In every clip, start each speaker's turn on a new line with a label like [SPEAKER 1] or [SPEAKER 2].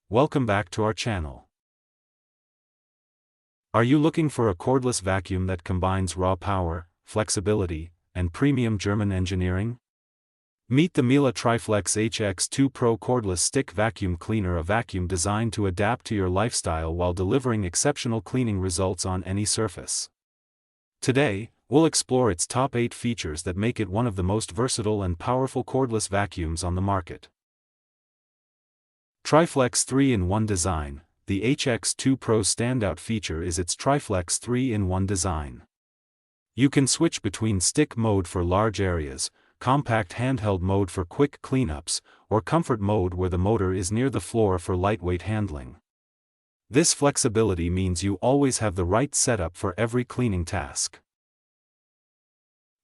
[SPEAKER 1] welcome back to our channel. Are you looking for a cordless vacuum that combines raw power, flexibility, and premium German engineering? Meet the Miele Triflex HX2 Pro cordless stick vacuum cleaner, a vacuum designed to adapt to your lifestyle while delivering exceptional cleaning results on any surface. Today, we'll explore its top 8 features that make it one of the most versatile and powerful cordless vacuums on the market. Triflex 3-in-1 design. The HX2 Pro's standout feature is its Triflex 3-in-1 design. You can switch between stick mode for large areas, compact handheld mode for quick cleanups, or comfort mode where the motor is near the floor for lightweight handling. This flexibility means you always have the right setup for every cleaning task.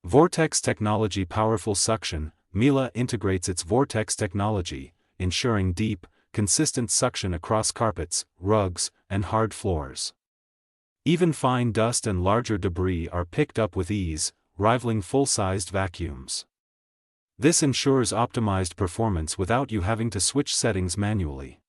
[SPEAKER 1] Vortex Technology Powerful Suction. Miele integrates its Vortex technology, ensuring deep, consistent suction across carpets, rugs, and hard floors. Even fine dust and larger debris are picked up with ease, rivaling full-sized vacuums. This ensures optimized performance without you having to switch settings manually.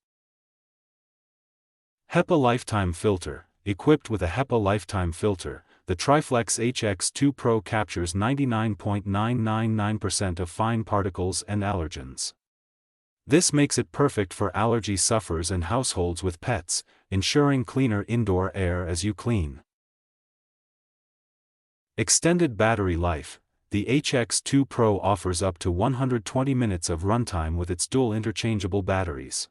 [SPEAKER 1] HEPA Lifetime Filter. Equipped with a HEPA Lifetime Filter, the Triflex HX2 Pro captures 99.999% of fine particles and allergens. This makes it perfect for allergy sufferers and households with pets, ensuring cleaner indoor air as you clean. Extended battery life. The HX2 Pro offers up to 120 minutes of runtime with its dual interchangeable batteries.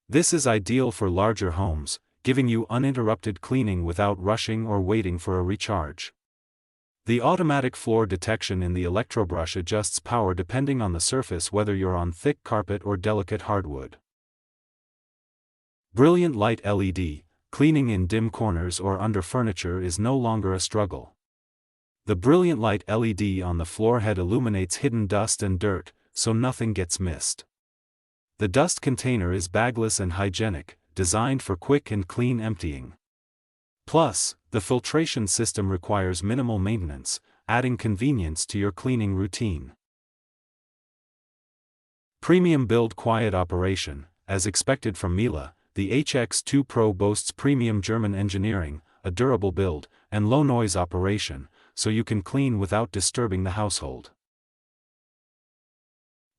[SPEAKER 1] This is ideal for larger homes, giving you uninterrupted cleaning without rushing or waiting for a recharge. The automatic floor detection in the electrobrush adjusts power depending on the surface, whether you're on thick carpet or delicate hardwood. Brilliant light LED. Cleaning in dim corners or under furniture is no longer a struggle. The brilliant light LED on the floor head illuminates hidden dust and dirt, so nothing gets missed. The dust container is bagless and hygienic, designed for quick and clean emptying. Plus, the filtration system requires minimal maintenance, adding convenience to your cleaning routine. Premium build quiet operation. As expected from Miele, the HX2 Pro boasts premium German engineering, a durable build, and low noise operation, so you can clean without disturbing the household.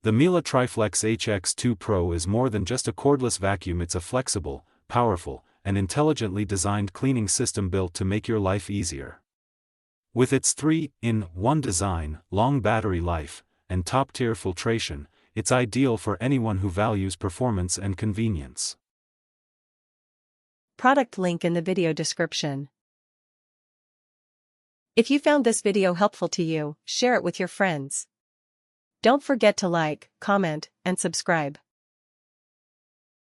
[SPEAKER 1] The Miele Triflex HX2 Pro is more than just a cordless vacuum. It's a flexible, powerful, and intelligently designed cleaning system built to make your life easier. With its 3-in-1 design, long battery life, and top-tier filtration, it's ideal for anyone who values performance and convenience.
[SPEAKER 2] Product link in the video description. If you found this video helpful to you, share it with your friends. Don't forget to like, comment, and subscribe.